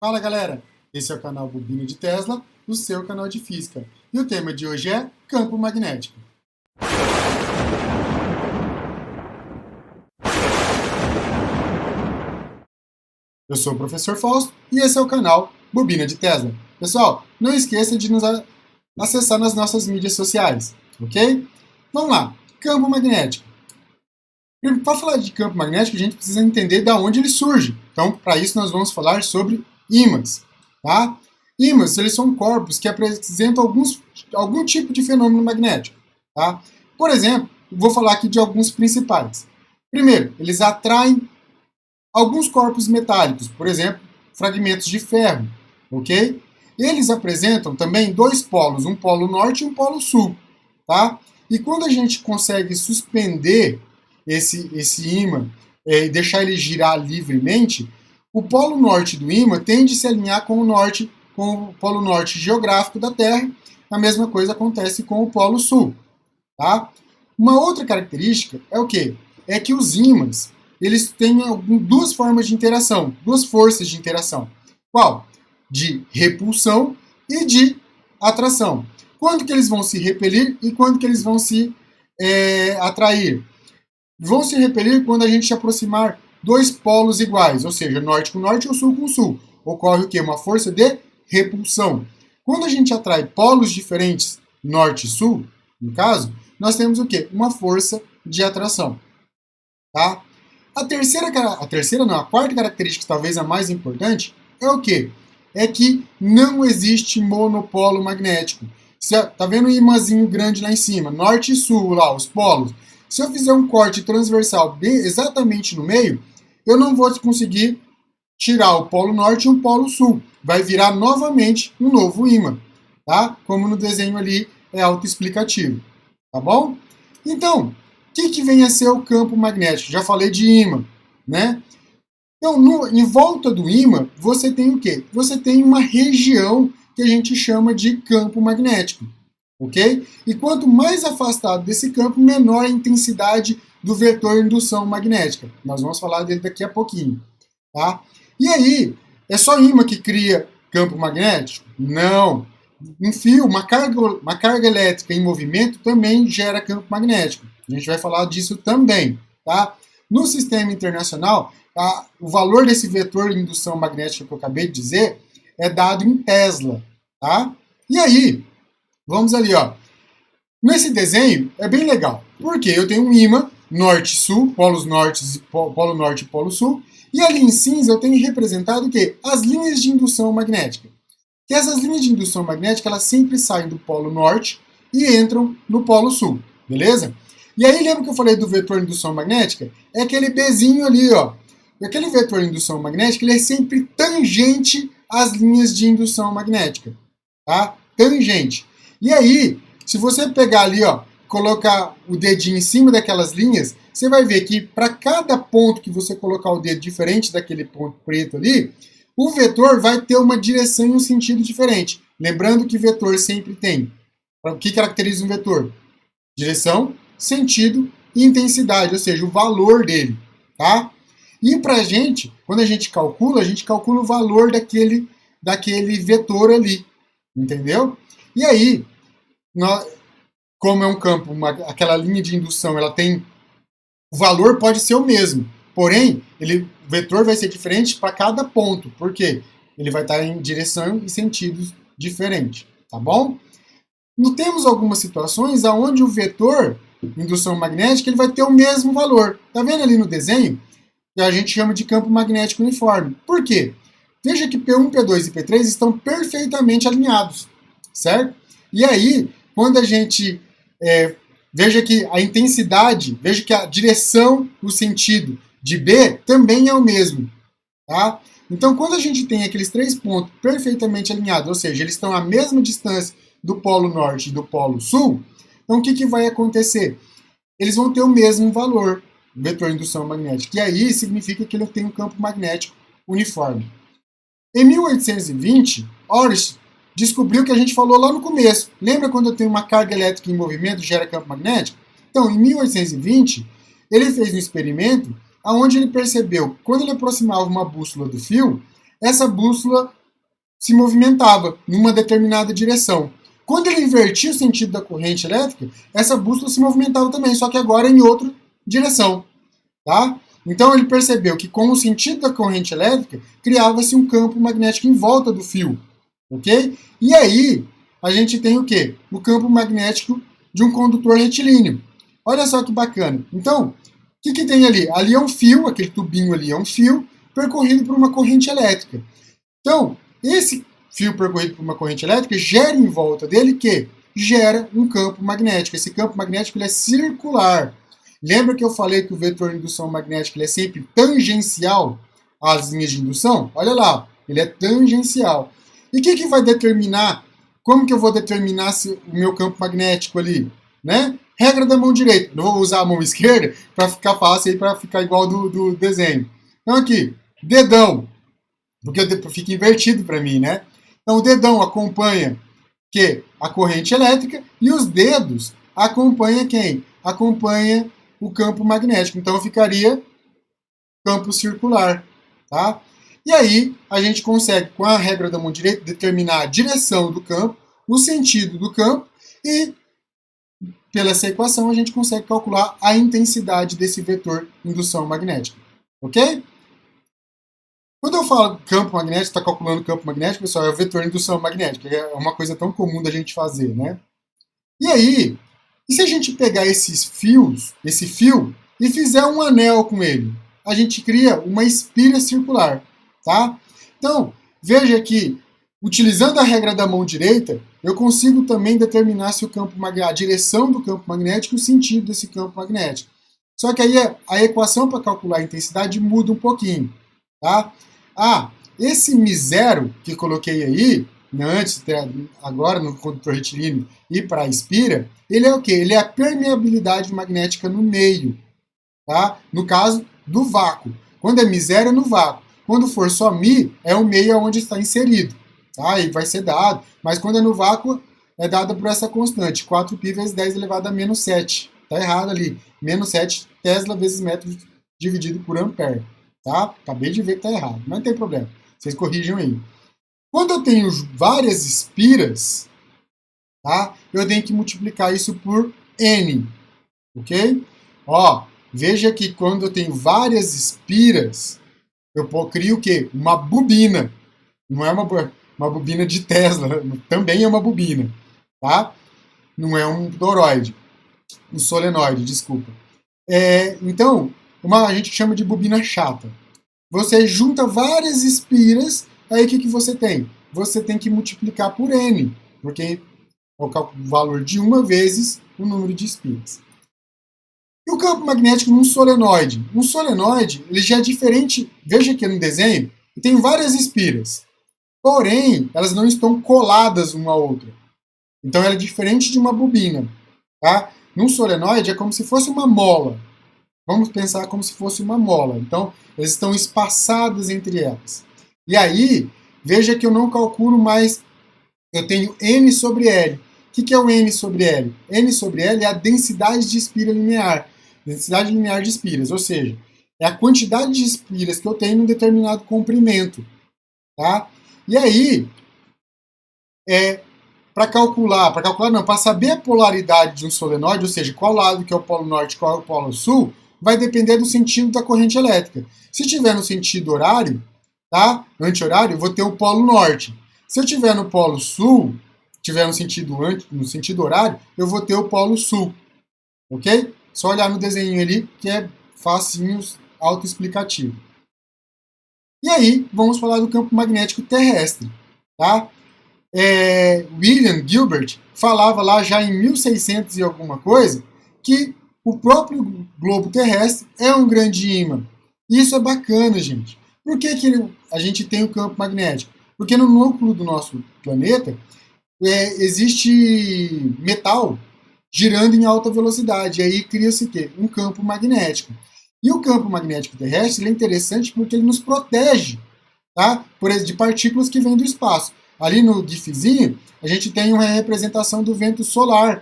Fala galera, esse é o canal Bobina de Tesla, o seu canal de física. E o tema de hoje é campo magnético. Eu sou o professor Fausto e esse é o canal Bobina de Tesla. Pessoal, não esqueça de nos acessar nas nossas mídias sociais, ok? Vamos lá, campo magnético. Para falar de campo magnético, a gente precisa entender de onde ele surge. Então, para isso, nós vamos falar sobre ímãs. Tá? Ímãs, eles são corpos que apresentam algum tipo de fenômeno magnético. Tá? Por exemplo, vou falar aqui de alguns principais. Primeiro, eles atraem alguns corpos metálicos, por exemplo, fragmentos de ferro. Ok? Eles apresentam também dois polos, um polo norte e um polo sul. Tá? E quando a gente consegue suspender esse ímã e deixar ele girar livremente, o polo norte do ímã tende a se alinhar com o polo norte geográfico da Terra. A mesma coisa acontece com o polo sul. Tá? Uma outra característica é o quê? É que os ímãs eles têm duas formas de interação, duas forças de interação. Qual? De repulsão e de atração. Quando que eles vão se repelir e quando que eles vão se atrair? Vão se repelir quando a gente se aproximar dois polos iguais, ou seja, norte com norte ou sul com sul. Ocorre o quê? Uma força de repulsão. Quando a gente atrai polos diferentes, norte e sul, no caso, nós temos o quê? Uma força de atração. Tá? A quarta característica, talvez a mais importante, é o quê? É que não existe monopolo magnético. Tá vendo um imãzinho grande lá em cima, norte e sul, lá, os polos. Se eu fizer um corte transversal exatamente no meio, eu não vou conseguir tirar o polo norte e o polo sul. Vai virar novamente um novo ímã, tá? Como no desenho ali é autoexplicativo, tá bom? Então, o que vem a ser o campo magnético? Já falei de ímã, né? Então, em volta do ímã, você tem o quê? Você tem uma região que a gente chama de campo magnético. Ok? E quanto mais afastado desse campo, menor a intensidade do vetor indução magnética. Nós vamos falar dele daqui a pouquinho. Tá? E aí, é só ímã que cria campo magnético? Não. Um fio, uma carga elétrica em movimento também gera campo magnético. A gente vai falar disso também. Tá? No sistema internacional, o valor desse vetor de indução magnética que eu acabei de dizer é dado em Tesla. Tá? E aí, vamos ali, ó. Nesse desenho é bem legal, porque eu tenho um ímã norte-sul, polo norte e polo sul, e ali em cinza eu tenho representado o quê? As linhas de indução magnética. Que essas linhas de indução magnética, elas sempre saem do polo norte e entram no polo sul, beleza? E aí lembra que eu falei do vetor de indução magnética? É aquele Bzinho ali, ó. Aquele vetor de indução magnética, ele é sempre tangente às linhas de indução magnética, tá? Tangente. E aí, se você pegar ali, ó, colocar o dedinho em cima daquelas linhas, você vai ver que para cada ponto que você colocar o dedo diferente daquele ponto preto ali, o vetor vai ter uma direção e um sentido diferente. Lembrando que vetor sempre tem. O que caracteriza um vetor? Direção, sentido e intensidade, ou seja, o valor dele. Tá? E para a gente, quando a gente calcula o valor daquele vetor ali. Entendeu? E aí, como é um campo, aquela linha de indução, ela tem. O valor pode ser o mesmo, porém, o vetor vai ser diferente para cada ponto. Por quê? Ele vai estar em direção e sentidos diferentes. Tá bom? Temos algumas situações onde o vetor indução magnética ele vai ter o mesmo valor. Tá vendo ali no desenho? Que a gente chama de campo magnético uniforme. Por quê? Veja que P1, P2 e P3 estão perfeitamente alinhados, certo? E aí, quando a gente veja que a intensidade, veja que a direção, o sentido de B também é o mesmo, tá? Então, quando a gente tem aqueles três pontos perfeitamente alinhados, ou seja, eles estão à mesma distância do polo norte e do polo sul, então o que vai acontecer? Eles vão ter o mesmo valor, vetor de indução magnética, e aí significa que ele tem um campo magnético uniforme. Em 1820, Oersted descobriu o que a gente falou lá no começo. Lembra quando eu tenho uma carga elétrica em movimento e gera campo magnético? Então, em 1820, ele fez um experimento onde ele percebeu que quando ele aproximava uma bússola do fio, essa bússola se movimentava numa determinada direção. Quando ele invertia o sentido da corrente elétrica, essa bússola se movimentava também, só que agora em outra direção. Tá? Então ele percebeu que com o sentido da corrente elétrica, criava-se um campo magnético em volta do fio. Ok? E aí, a gente tem o quê? O campo magnético de um condutor retilíneo. Olha só que bacana. Então, o que tem ali? Ali é um fio, aquele tubinho ali é um fio, percorrido por uma corrente elétrica. Então, esse fio percorrido por uma corrente elétrica gera em volta dele que gera um campo magnético. Esse campo magnético ele é circular. Lembra que eu falei que o vetor de indução magnética ele é sempre tangencial às linhas de indução? Olha lá, ele é tangencial. E o que vai determinar? Como que eu vou determinar se o meu campo magnético ali? Né? Regra da mão direita. Não vou usar a mão esquerda para ficar fácil, para ficar igual do desenho. Então aqui, dedão. Porque fica invertido para mim, né? Então o dedão acompanha a corrente elétrica e os dedos acompanham quem? Acompanha o campo magnético. Então ficaria campo circular, tá? E aí a gente consegue, com a regra da mão direita, determinar a direção do campo, o sentido do campo e, pela essa equação, a gente consegue calcular a intensidade desse vetor indução magnética, ok? Quando eu falo campo magnético, está calculando campo magnético, pessoal, é o vetor indução magnética, que é uma coisa tão comum da gente fazer, né? E aí, e se a gente pegar esses fios, esse fio, e fizer um anel com ele? A gente cria uma espira circular, tá? Então, veja que, utilizando a regra da mão direita, eu consigo também determinar se o campo a direção do campo magnético e o sentido desse campo magnético. Só que aí a equação para calcular a intensidade muda um pouquinho, tá? Esse μ0 que coloquei aí, antes, agora no condutor retilíneo e para a espira, ele é o quê? Ele é a permeabilidade magnética no meio, tá? No caso do vácuo. Quando é μ0 é no vácuo. Quando for só μ, é o meio onde está inserido, tá? E vai ser dado. Mas quando é no vácuo, é dado por essa constante, 4π vezes 10 elevado a menos 7. Tá errado ali. Menos 7 Tesla vezes metro dividido por ampere. Tá? Acabei de ver que tá errado, mas não tem problema. Vocês corrijam aí. Quando eu tenho várias espiras, tá? Eu tenho que multiplicar isso por N, ok? Ó, veja que quando eu tenho várias espiras, eu crio o quê? Uma bobina. Não é uma bobina de Tesla, também é uma bobina, tá? Não é um toroide, um solenoide, desculpa. Então, a gente chama de bobina chata. Você junta várias espiras, aí o que você tem? Você tem que multiplicar por N, porque é o valor de uma vezes o número de espiras. E o campo magnético num solenoide? Um solenoide, ele já é diferente, veja aqui no desenho, tem várias espiras, porém, elas não estão coladas uma à outra. Então ela é diferente de uma bobina, tá? Num solenoide é como se fosse uma mola. Vamos pensar como se fosse uma mola. Então, elas estão espaçadas entre elas. E aí, veja que eu não calculo mais, eu tenho N sobre L. O que é o N sobre L? N sobre L é a densidade de espira linear. Densidade linear de espiras, ou seja, é a quantidade de espiras que eu tenho em um determinado comprimento. Tá? E aí, para saber a polaridade de um solenoide, ou seja, qual lado que é o polo norte e qual é o polo sul, vai depender do sentido da corrente elétrica. Se tiver no sentido horário, tá? Anti-horário, eu vou ter o polo norte. Se eu tiver no polo sul, tiver no sentido horário, eu vou ter o polo sul. Ok? Só olhar no desenho ali, que é facinho, autoexplicativo. E aí, vamos falar do campo magnético terrestre, tá? William Gilbert falava lá já em 1600 e alguma coisa que o próprio globo terrestre é um grande ímã. Isso é bacana, gente. Por que a gente tem o campo magnético? Porque no núcleo do nosso planeta existe metal girando em alta velocidade. E aí cria-se o quê? Um campo magnético. E o campo magnético terrestre é interessante porque ele nos protege, tá? De partículas que vêm do espaço. Ali no GIFzinho, a gente tem uma representação do vento solar,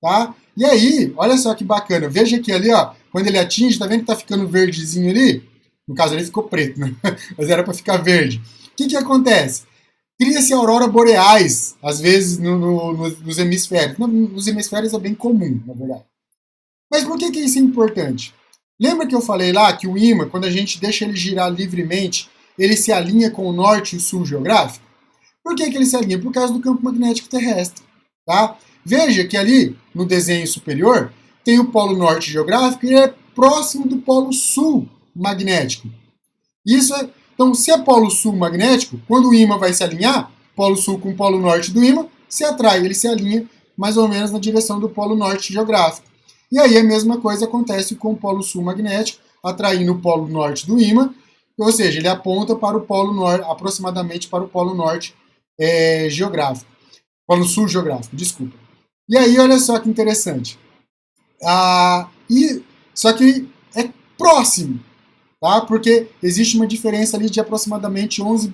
tá? E aí, olha só que bacana. Veja que ali, ó, quando ele atinge, tá vendo que tá ficando verdezinho ali? No caso, ele ficou preto, né? Mas era para ficar verde. que acontece? Cria-se aurora boreais, às vezes nos hemisférios. Nos hemisférios é bem comum, na verdade. Mas por que isso é importante? Lembra que eu falei lá que o ímã, quando a gente deixa ele girar livremente, ele se alinha com o norte e o sul geográfico? Por que ele se alinha? Por causa do campo magnético terrestre. Tá? Veja que ali, no desenho superior, tem o polo norte geográfico e ele é próximo do polo sul magnético. Então, se é polo sul magnético, quando o ímã vai se alinhar, polo sul com o polo norte do ímã, se atrai, ele se alinha mais ou menos na direção do polo norte geográfico. E aí a mesma coisa acontece com o polo sul magnético, atraindo o polo norte do ímã, ou seja, ele aponta para o polo norte, aproximadamente para o polo norte geográfico. Polo sul geográfico, desculpa. E aí, olha só que interessante. Só que é próximo, tá? Porque existe uma diferença ali de aproximadamente 11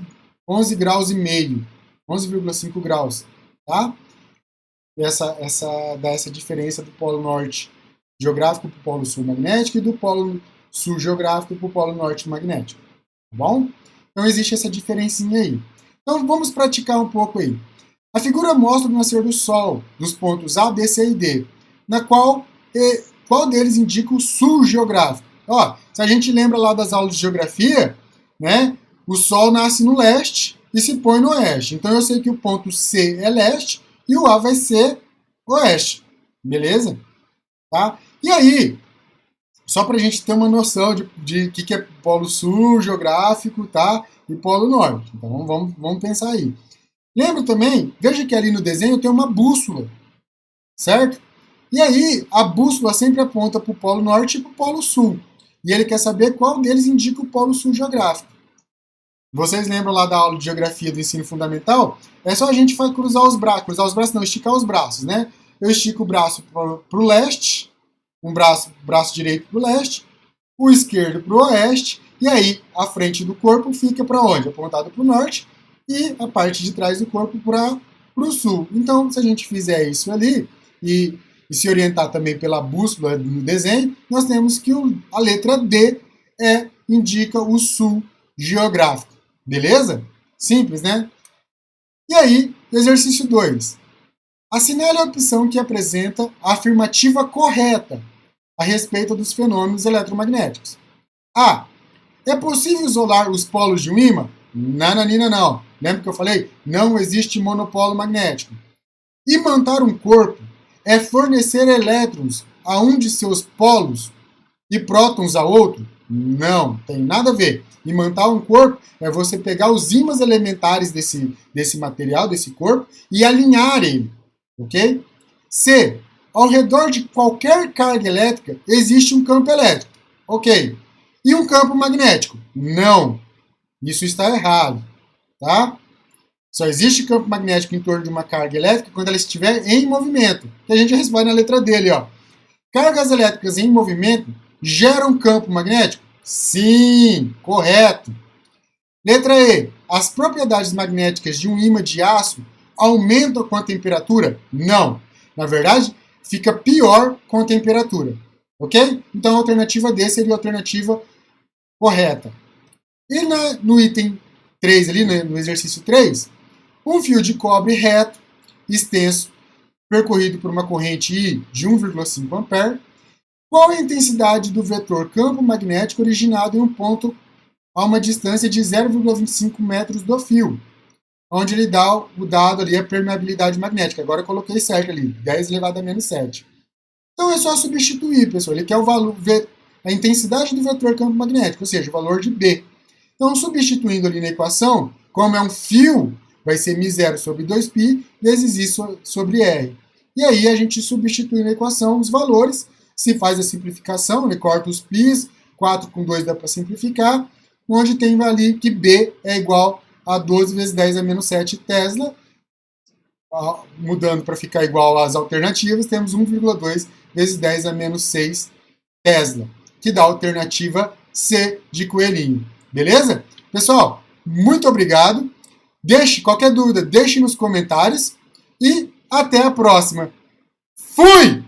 graus e meio, 11,5 graus, tá? Dá essa diferença do polo norte geográfico para o polo sul magnético e do polo sul geográfico para o polo norte magnético, tá bom? Então existe essa diferencinha aí. Então vamos praticar um pouco aí. A figura mostra o nascer do Sol, dos pontos A, B, C e D, na qual deles indica o sul geográfico. Ó, se a gente lembra lá das aulas de geografia, né, o Sol nasce no leste e se põe no oeste. Então eu sei que o ponto C é leste e o A vai ser oeste. Beleza? Tá? E aí, só para a gente ter uma noção de que é polo sul geográfico, tá? E polo norte. Então vamos pensar aí. Lembra também, veja que ali no desenho tem uma bússola, certo? E aí, a bússola sempre aponta para o polo norte e para o polo sul. E ele quer saber qual deles indica o polo sul geográfico. Vocês lembram lá da aula de geografia do ensino fundamental? É só a gente cruzar os braços, esticar os braços, né? Eu estico o braço para o leste, um braço direito para o leste, o esquerdo para o oeste, e aí a frente do corpo fica para onde? Apontado para o norte, e a parte de trás do corpo para o sul. Então, se a gente fizer isso ali, e se orientar também pela bússola no desenho, nós temos que a letra D indica o sul geográfico. Beleza? Simples, né? E aí, exercício 2. Assinale a opção que apresenta a afirmativa correta a respeito dos fenômenos eletromagnéticos. A. É possível isolar os polos de um ímã? Nananina não. Lembra que eu falei? Não existe monopolo magnético. Imantar um corpo é fornecer elétrons a um de seus polos e prótons a outro? Não, tem nada a ver. Imantar um corpo é você pegar os ímãs elementares desse material, desse corpo, e alinhar ele. Ok? C. Ao redor de qualquer carga elétrica existe um campo elétrico. Ok. E um campo magnético? Não. Isso está errado. Tá? Só existe campo magnético em torno de uma carga elétrica quando ela estiver em movimento. Que a gente responde na letra dele, ó. Cargas elétricas em movimento geram campo magnético? Sim, correto. Letra E. As propriedades magnéticas de um ímã de aço aumentam com a temperatura? Não. Na verdade, fica pior com a temperatura. Ok? Então a alternativa D seria a alternativa correta. E no item 3, ali no exercício 3, um fio de cobre reto, extenso, percorrido por uma corrente I de 1,5 ampere, qual a intensidade do vetor campo magnético originado em um ponto a uma distância de 0,25 metros do fio, onde ele dá o dado ali, a permeabilidade magnética. Agora eu coloquei certo ali, 10 elevado a menos 7. Então é só substituir, pessoal. Ele quer o valor, a intensidade do vetor campo magnético, ou seja, o valor de B. Então, substituindo ali na equação, como é um fio, vai ser μ0 sobre 2π vezes I sobre R. E aí a gente substitui na equação os valores, se faz a simplificação, né, corta os π's, 4 com 2 dá para simplificar, onde tem ali que B é igual a 12 vezes 10 a menos 7 Tesla. Mudando para ficar igual às alternativas, temos 1,2 vezes 10 a menos 6 Tesla, que dá a alternativa C de coelhinho. Beleza? Pessoal, muito obrigado. Qualquer dúvida, deixe nos comentários e até a próxima. Fui!